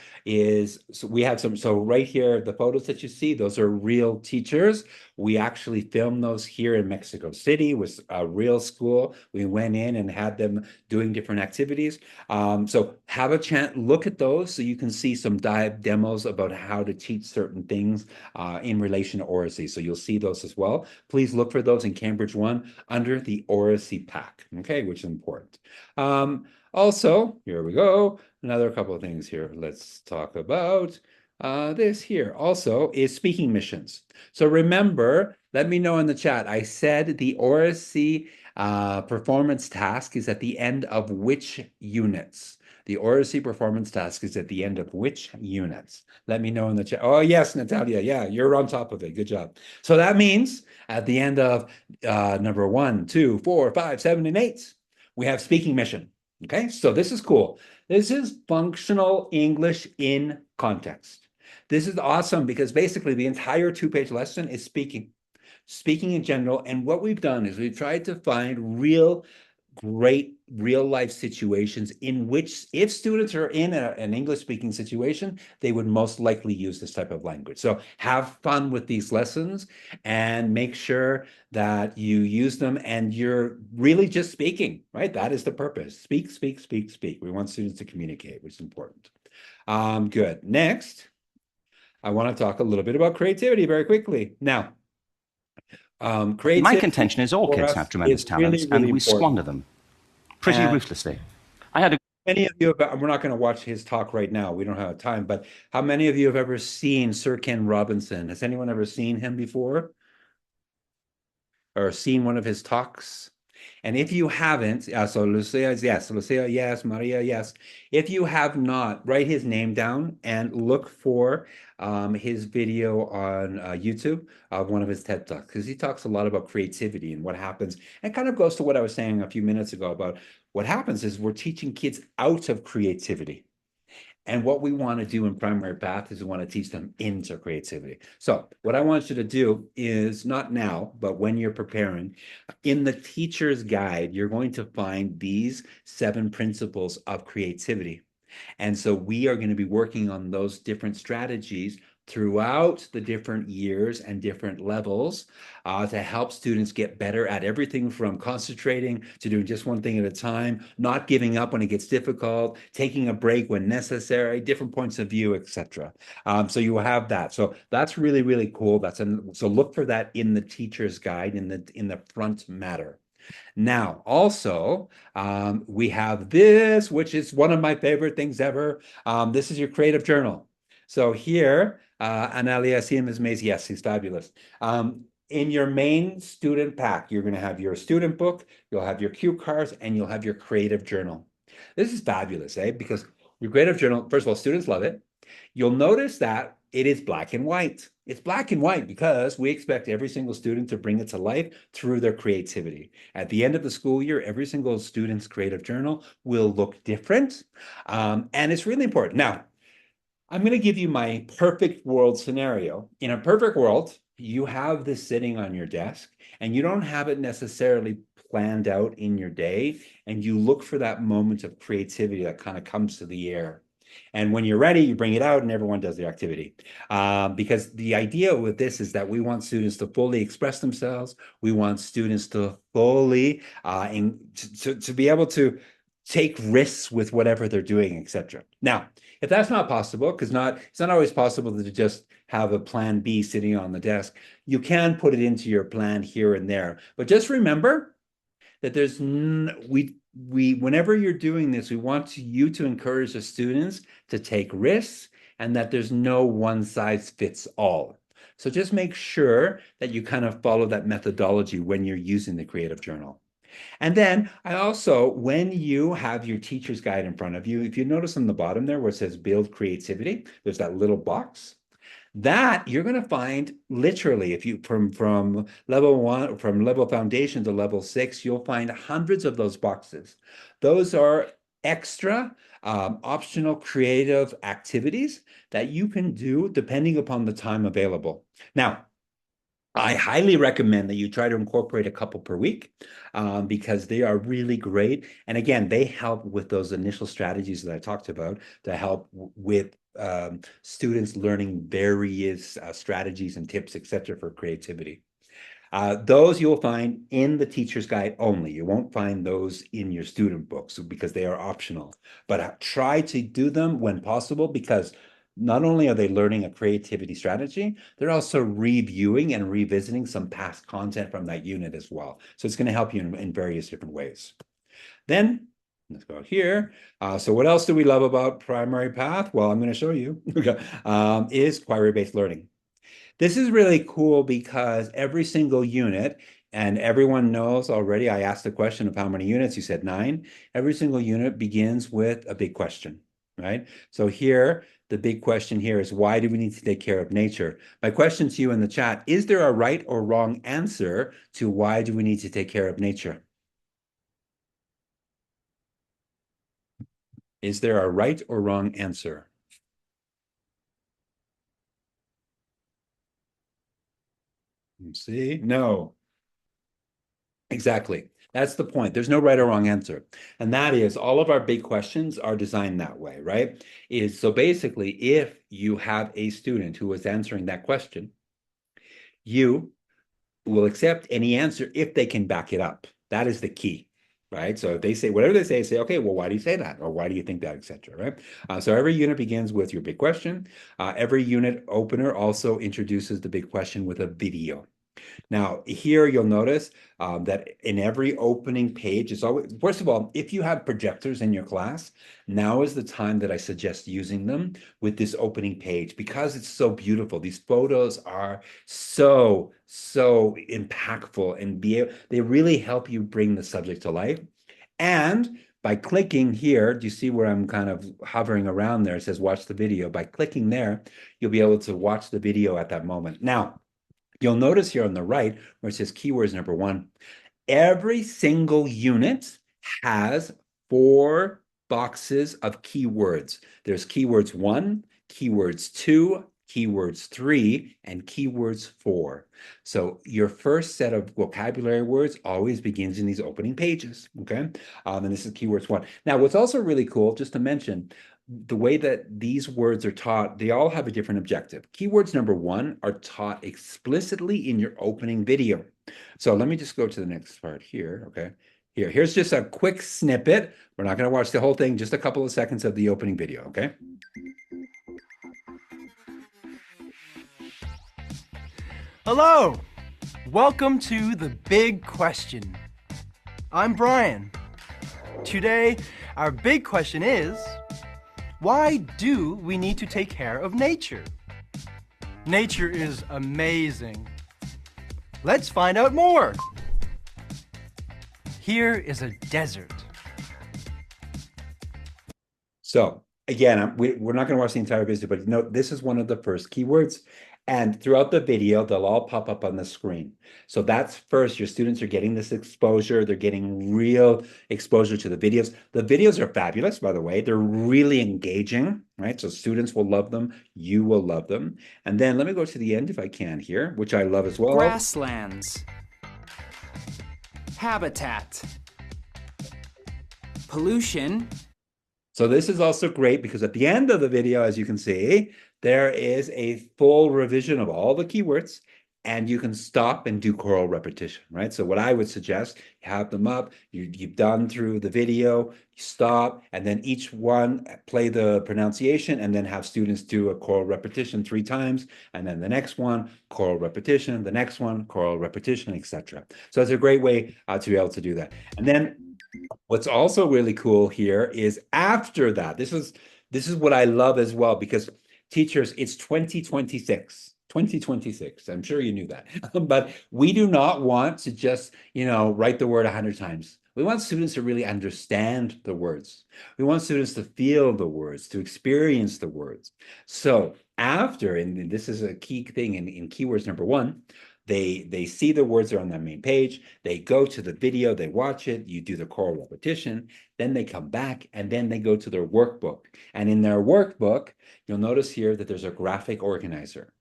so we have some, so right here, the photos that you see, those are real teachers. We actually filmed those here in Mexico City with a real school. We went in and had them doing different activities. So have a chance, look at those so you can see some dive demos about how to teach certain things in relation to Oracy. So you'll see those as well. Please look for those in Cambridge 1 under the Oracy Pack, okay, which is important. Also, here we go. Another couple of things here. Let's talk about this here. Also is speaking missions. So remember, let me know in the chat. I said the Oracy performance task is at the end of which units? The Oracy performance task is at the end of which units? Let me know in the chat. Oh, yes, Natalia. Yeah, you're on top of it. Good job. So that means at the end of number 1, 2, 4, 5, 7, and 8, we have speaking mission. Okay, so this is cool. This is functional English in context. This is awesome because basically the entire 2-page lesson is speaking in general. And what we've done is we've tried to find great real-life situations in which, if students are in an English-speaking situation, they would most likely use this type of language. So have fun with these lessons and make sure that you use them and you're really just speaking, right? That is the purpose. Speak, speak, speak, speak. We want students to communicate, which is important. Good. Next, I want to talk a little bit about creativity very quickly. Now, my contention is all kids have tremendous talents, really, and we squander them pretty ruthlessly. Many of you, we're not going to watch his talk right now. We don't have time, but how many of you have ever seen Sir Ken Robinson? Has anyone ever seen him before? Or seen one of his talks? And if you haven't, so Lucia is yes, Lucia, yes, Maria, yes. If you have not, write his name down and look for his video on YouTube of one of his TED Talks, because he talks a lot about creativity and what happens. And it kind of goes to what I was saying a few minutes ago about what happens is we're teaching kids out of creativity. And what we want to do in Primary Path is we want to teach them into creativity. So what I want you to do is not now, but when you're preparing, in the teacher's guide, you're going to find these 7 principles of creativity. And so we are going to be working on those different strategies throughout the different years and different levels to help students get better at everything from concentrating to doing just one thing at a time, not giving up when it gets difficult, taking a break when necessary, different points of view, etc. So you will have that. So that's really, really cool. So look for that in the teacher's guide in the front matter. Now, also, we have this, which is one of my favorite things ever. This is your creative journal. So here, Analia is amazing. Yes, he's fabulous. In your main student pack, you're going to have your student book, you'll have your cue cards, and you'll have your creative journal. This is fabulous, because your creative journal, first of all, students love it. You'll notice that it is black and white. It's black and white because we expect every single student to bring it to life through their creativity. At the end of the school year, every single student's creative journal will look different. And it's really important. Now, I'm going to give you my perfect world scenario. In a perfect world, you have this sitting on your desk and you don't have it necessarily planned out in your day. And you look for that moment of creativity that kind of comes to the air. And when you're ready, you bring it out and everyone does the activity. Because the idea with this is that we want students to fully express themselves. We want students to fully, to be able to take risks with whatever they're doing, etc. Now, if that's not possible, because it's not always possible to just have a plan B sitting on the desk, you can put it into your plan here and there. But just remember that whenever you're doing this, we want you to encourage the students to take risks and that there's no one size fits all. So just make sure that you kind of follow that methodology when you're using the creative journal. And then I also, when you have your teacher's guide in front of you, if you notice on the bottom there where it says build creativity, there's that little box. That you're going to find literally, if you from level 1, from level foundation to level 6, you'll find hundreds of those boxes. Those are extra optional creative activities that you can do depending upon the time available. Now, I highly recommend that you try to incorporate a couple per week because they are really great. And again, they help with those initial strategies that I talked about to help with students learning various strategies and tips, etc., for creativity. Those you'll find in the teacher's guide only. You won't find those in your student books because they are optional. But try to do them when possible because not only are they learning a creativity strategy, they're also reviewing and revisiting some past content from that unit as well. So it's going to help you in various different ways. Then let's go here. So what else do we love about Primary Path? Well, I'm going to show you is query-based learning. This is really cool because every single unit, and everyone knows already, I asked the question of how many units, you said 9. Every single unit begins with a big question, right? So here, the big question here is, why do we need to take care of nature? My question to you in the chat, is there a right or wrong answer to why do we need to take care of nature? Is there a right or wrong answer? Let's see, no. Exactly. That's the point. There's no right or wrong answer. And that is, all of our big questions are designed that way, right? So basically, if you have a student who is answering that question, you will accept any answer if they can back it up. That is the key, right? So if they say, whatever they say, okay, well, why do you say that? Or why do you think that, etc., right? So every unit begins with your big question. Every unit opener also introduces the big question with a video. Now, here you'll notice that in every opening page, it's always, first of all, if you have projectors in your class, now is the time that I suggest using them with this opening page because it's so beautiful. These photos are so impactful and they really help you bring the subject to life. And by clicking here, do you see where I'm kind of hovering around there? It says watch the video. By clicking there, you'll be able to watch the video at that moment. Now, you'll notice here on the right where it says keywords number 1, every single unit has 4 boxes of keywords. There's keywords 1, keywords 2, keywords 3, and keywords 4. So your first set of vocabulary words always begins in these opening pages, okay? And this is keywords 1. Now, what's also really cool, just to mention, the way that these words are taught, they all have a different objective. Keywords number 1 are taught explicitly in your opening video. So let me just go to the next part here, okay? Here's just a quick snippet. We're not going to watch the whole thing, just a couple of seconds of the opening video, okay? Hello! Welcome to The Big Question. I'm Brian. Today, our big question is, why do we need to take care of nature? Nature is amazing. Let's find out more. Here is a desert. So again, we're not going to watch the entire video, but note this is one of the first keywords. And throughout the video, they'll all pop up on the screen. So that's first, your students are getting this exposure. They're getting real exposure to the videos. The videos are fabulous, by the way. They're really engaging, right? So students will love them. You will love them. And then let me go to the end if I can here, which I love as well. Grasslands. Habitat. Pollution. So this is also great because at the end of the video, as you can see, there is a full revision of all the keywords, and you can stop and do choral repetition, right? So what I would suggest, you have them up, you've done through the video, you stop, and then each one play the pronunciation, and then have students do a choral repetition 3 times, and then the next one, choral repetition, the next one, choral repetition, etc. So it's a great way to be able to do that. And then what's also really cool here is after that, this is what I love as well, because teachers, it's 2026. I'm sure you knew that. But we do not want to just, write the word 100 times. We want students to really understand the words. We want students to feel the words, to experience the words. So after, and this is a key thing in keywords number 1, they see the words are on that main page, they go to the video, they watch it, you do the choral repetition, then they come back and then they go to their workbook. And in their workbook, you'll notice here that there's a graphic organizer.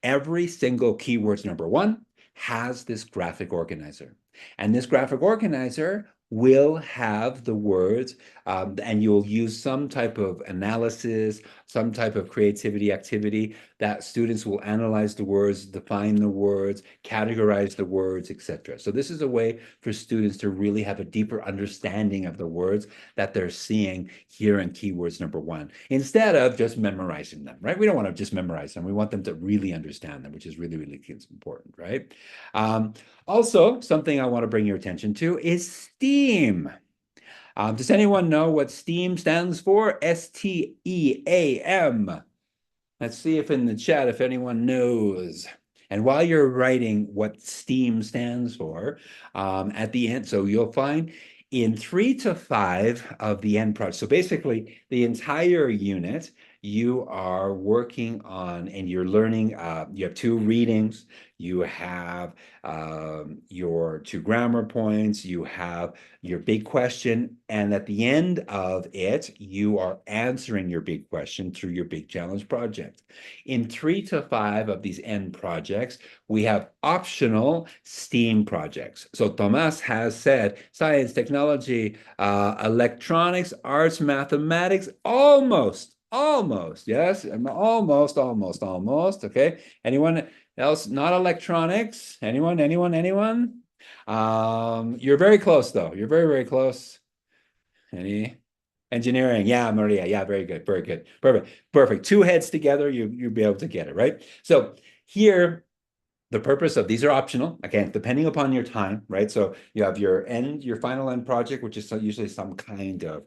Every single keywords number 1 has this graphic organizer. And this graphic organizer will have the words, and you'll use some type of analysis, some type of creativity activity that students will analyze the words, define the words, categorize the words, etc. So this is a way for students to really have a deeper understanding of the words that they're seeing here in keywords number 1, instead of just memorizing them, right? We don't want to just memorize them. We want them to really understand them, which is really, really important, right? Also, something I want to bring your attention to is STEAM. Does anyone know what STEAM stands for? S-T-E-A-M. Let's see if in the chat, if anyone knows. And while you're writing what STEAM stands for, at the end, so you'll find in 3 to 5 of the end project. So basically, the entire unit, you are working on, and you're learning, you have 2 readings, you have your 2 grammar points, you have your big question, and at the end of it, you are answering your big question through your big challenge project. In 3 to 5 of these end projects, we have optional STEAM projects. So Tomas has said science, technology, electronics, arts, mathematics, almost, yes, almost, okay? Anyone else? Not electronics? Anyone? You're very close, though. You're very, very close. Any? Engineering, yeah, Maria, yeah, very good, perfect. 2 heads together, you'll be able to get it, right? So here, the purpose of these are optional, again, depending upon your time, right? So you have your final end project, which is usually some kind of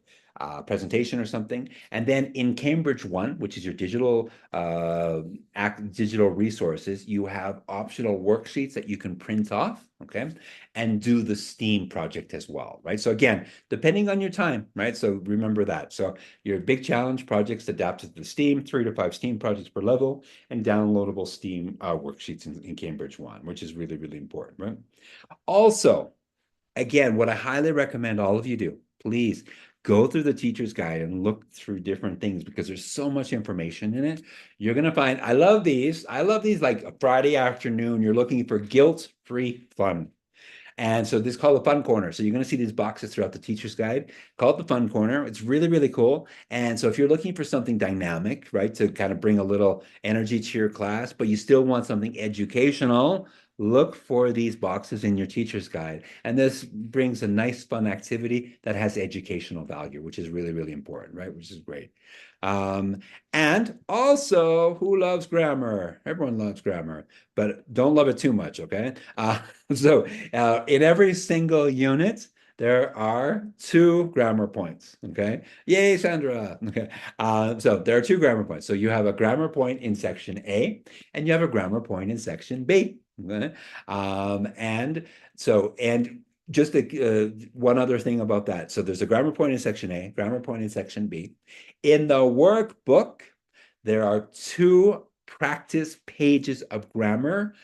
presentation or something. And then in Cambridge One, which is your digital resources, you have optional worksheets that you can print off, okay, and do the STEAM project as well, right? So again, depending on your time, right? So remember that. So your big challenge projects adapted to the STEAM, 3 to 5 STEAM projects per level, and downloadable STEAM worksheets in Cambridge One, which is really, really important, right? Also, again, what I highly recommend all of you do, please go through the teacher's guide and look through different things because there's so much information in it. You're going to find, I love these like a Friday afternoon, you're looking for guilt-free fun. And so this is called the Fun Corner. So you're going to see these boxes throughout the teacher's guide called the Fun Corner. It's really, really cool. And so if you're looking for something dynamic, right, to kind of bring a little energy to your class, but you still want something educational, look for these boxes in your teacher's guide. And this brings a nice, fun activity that has educational value, which is really, really important, right? Which is great. And also, who loves grammar? Everyone loves grammar, but don't love it too much, okay? So in every single unit, there are 2 grammar points, okay? Yay, Sandra, okay? So there are 2 grammar points. So you have a grammar point in section A, and you have a grammar point in section B, okay? And just one other thing about that. So there's a grammar point in section A, grammar point in section B. In the workbook, there are 2 practice pages of grammar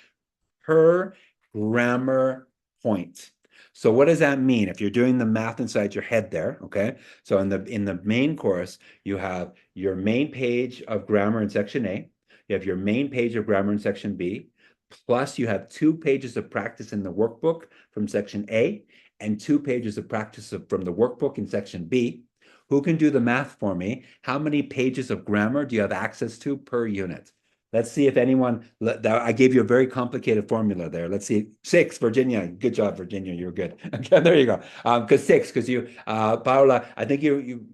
per grammar point. So what does that mean? If you're doing the math inside your head there, okay? So in the main course, you have your main page of grammar in section A, you have your main page of grammar in section B, plus you have 2 pages of practice in the workbook from section A and 2 pages of practice from the workbook in section B. Who can do the math for me? How many pages of grammar do you have access to per unit? Let's see if anyone, I gave you a very complicated formula there. Let's see, 6, Virginia. Good job, Virginia, you're good. Okay, there you go. Because you, Paula, I think you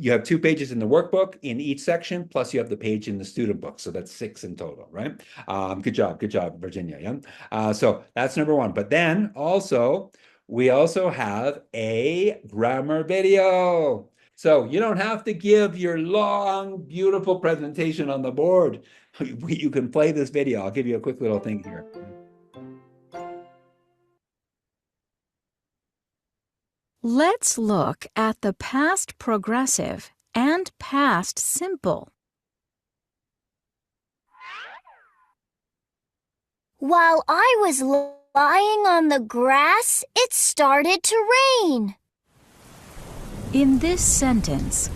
have 2 pages in the workbook in each section, plus you have the page in the student book. So that's 6 in total, right? Good job, Virginia, yeah? So that's number 1. But then we also have a grammar video. So you don't have to give your long, beautiful presentation on the board. You can play this video. I'll give you a quick little thing here. Let's look at the past progressive and past simple. While I was lying on the grass, it started to rain. In this sentence,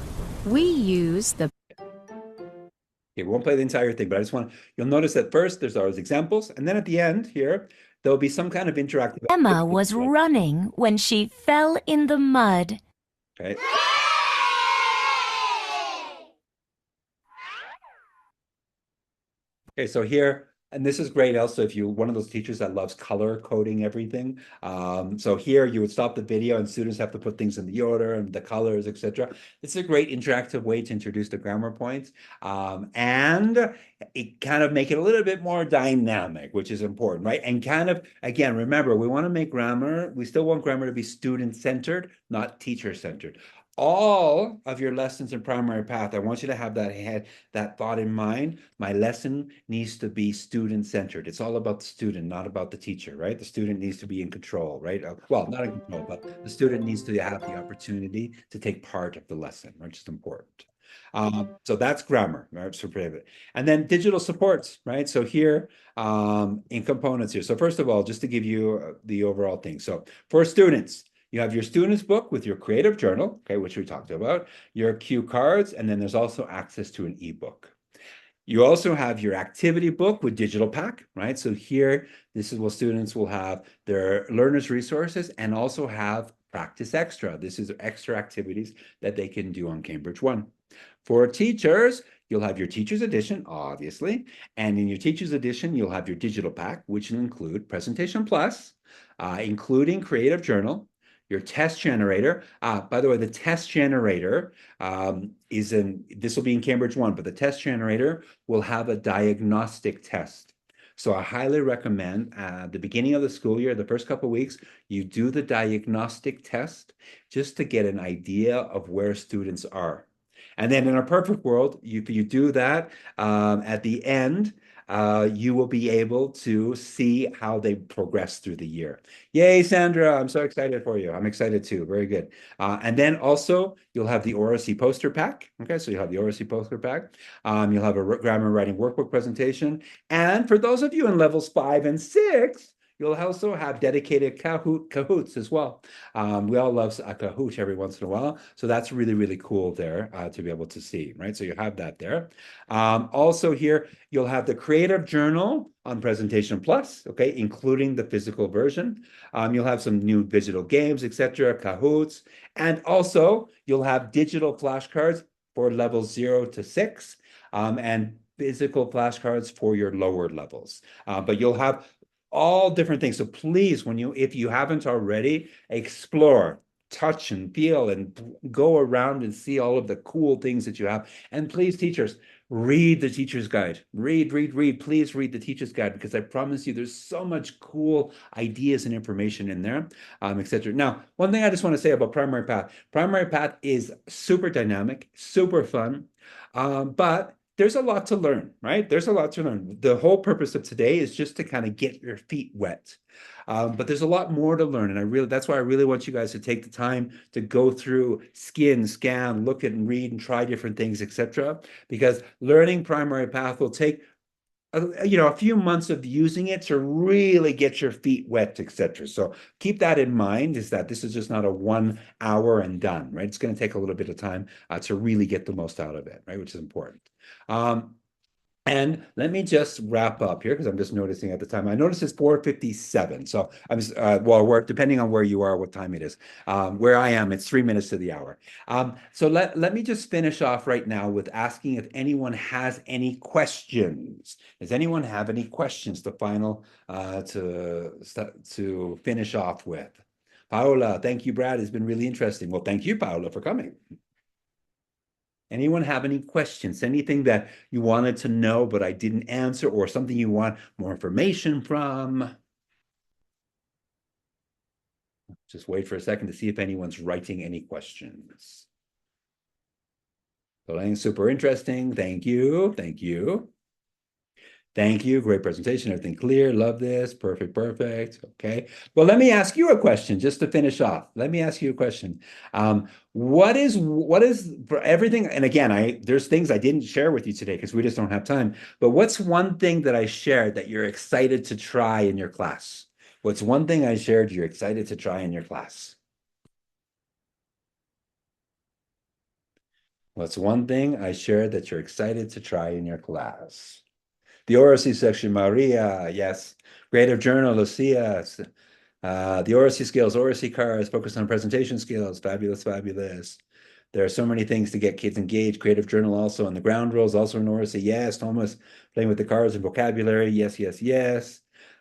we use the... Okay, we won't play the entire thing, but you'll notice that first there's always examples, and then at the end here, there'll be some kind of interactive... Emma was running when she fell in the mud. Okay. Okay, so here, and this is great also if you're one of those teachers that loves color coding everything. So here you would stop the video and students have to put things in the order and the colors, etc. It's a great interactive way to introduce the grammar points and it kind of make it a little bit more dynamic, which is important, right? And kind of, again, remember, we want to make grammar, we still want grammar to be student-centered, not teacher-centered. All of your lessons in Primary Path, I want you to have that thought in mind. My lesson needs to be student-centered. It's all about the student, not about the teacher, right? The student needs to be in control, right? Well, not in control, but the student needs to have the opportunity to take part of the lesson, which is important. So that's grammar, right? So and then digital supports, right? So here in components here. So first of all, just to give you the overall thing. So for students, you have your student's book with your creative journal, okay, which we talked about, your cue cards, and then there's also access to an ebook. You also have your activity book with digital pack, right? So here, this is what students will have their learners resources and also have practice extra. This is extra activities that they can do on Cambridge One. For teachers, you'll have your teacher's edition, obviously, and in your teacher's edition, you'll have your digital pack, which will include Presentation Plus, including Creative Journal, your test generator. By the way, the test generator this will be in Cambridge One, but the test generator will have a diagnostic test. So I highly recommend at the beginning of the school year, the first couple of weeks, you do the diagnostic test just to get an idea of where students are. And then in a perfect world, if you do that, at the end, you will be able to see how they progress through the year. Yay, Sandra, I'm so excited for you. I'm excited too, very good. And then also, you'll have the Oracy poster pack. Okay, so you'll have the Oracy poster pack. You'll have a grammar writing workbook presentation. And for those of you in levels 5 and 6, you'll also have dedicated Kahoots as well. We all love a Kahoot every once in a while. So that's really, really cool there to be able to see, right? So you have that there. Also here, you'll have the Creative Journal on Presentation Plus, okay, including the physical version. You'll have some new digital games, etc., Kahoots. And also, you'll have digital flashcards for levels 0 to 6 and physical flashcards for your lower levels. But you'll have all different things. So please, if you haven't already, explore, touch and feel and go around and see all of the cool things that you have. And please, teachers, read the teacher's guide. Read. Please read the teacher's guide, because I promise you there's so much cool ideas and information in there, etc. Now, one thing I just want to say about Primary Path. Primary Path is super dynamic, super fun, but there's a lot to learn, right? There's a lot to learn. The whole purpose of today is just to kind of get your feet wet. But there's a lot more to learn. And that's why I really want you guys to take the time to go through, scan, look at and read and try different things, etc. Because learning Primary Path will take a few months of using it to really get your feet wet, etc. So keep that in mind, is that this is just not a 1 hour and done, right? It's going to take a little bit of time to really get the most out of it, right? Which is important. And let me just wrap up here, because I'm just noticing at the time. I noticed it's 4:57. So I'm just, we're depending on where you are, what time it is. Where I am, it's 3 minutes to the hour. So let me just finish off right now with asking if anyone has any questions. Does anyone have any questions to finish off with? Paola, thank you, Brad. It's been really interesting. Well, thank you, Paola, for coming. Anyone have any questions? Anything that you wanted to know but I didn't answer, or something you want more information from? Just wait for a second to see if anyone's writing any questions. Elaine, super interesting. Thank you. Thank you. Thank you. Great presentation. Everything clear. Love this. Perfect. Okay. Well, let me ask you a question just to finish off. Let me ask you a question. What is for everything? And again, there's things I didn't share with you today because we just don't have time. But what's one thing that I shared that you're excited to try in your class? What's one thing I shared you're excited to try in your class? What's one thing I shared that you're excited to try in your class? The Oracy section, Maria, yes. Creative Journal, Lucia. The Oracy skills, Oracy cards, focus on presentation skills. Fabulous. There are so many things to get kids engaged. Creative Journal also, and the ground rules also in Oracy. Yes, Thomas, playing with the cards and vocabulary. Yes.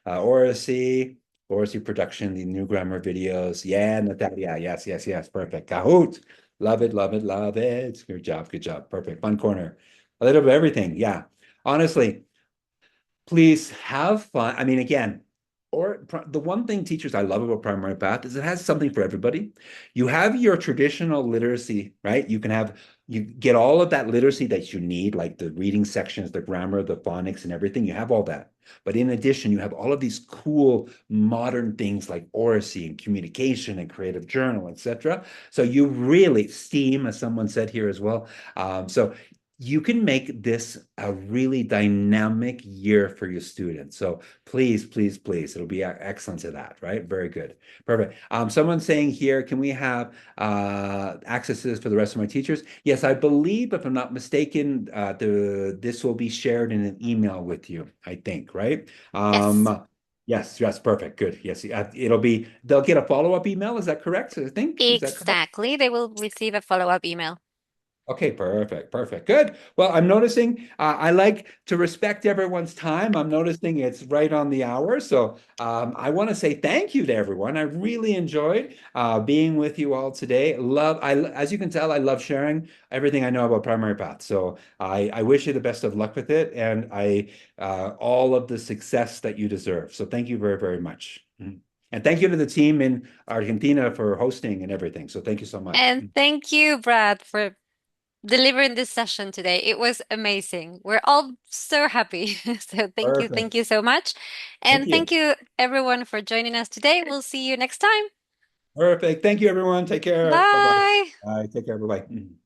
Oracy production, the new grammar videos. Yeah, Natalia, yes. Perfect. Kahoot, love it. Good job. Perfect. Fun corner. A little bit of everything, yeah. Honestly, please have fun. I mean, again, the one thing, teachers, I love about Primary Path is it has something for everybody. You have your traditional literacy, right? You get all of that literacy that you need, like the reading sections, the grammar, the phonics, and everything. You have all that. But in addition, you have all of these cool modern things like Oracy and communication and Creative Journal, etc. So you really, STEAM, as someone said here as well. So you can make this a really dynamic year for your students. So please, it'll be excellent to that, right? Very good. Perfect. Someone's saying here, can we have accesses for the rest of my teachers? Yes, I believe, if I'm not mistaken, this will be shared in an email with you, I think, right? Yes, perfect. Good. Yes, they'll get a follow-up email. Is that correct? I think. Exactly. They will receive a follow-up email. Okay, perfect, perfect. Good. Well, I'm noticing I like to respect everyone's time. I'm noticing it's right on the hour. So I want to say thank you to everyone. I really enjoyed being with you all today. As you can tell, I love sharing everything I know about Primary Path. So I wish you the best of luck with it and all of the success that you deserve. So thank you very, very much. And thank you to the team in Argentina for hosting and everything. So thank you so much. And thank you, Brad, for delivering this session today. It was amazing. We're all so happy. So thank you so much. And thank you everyone for joining us today. We'll see you next time. Perfect. Thank you, everyone. Take care. Bye. Bye. Take care. Bye-bye.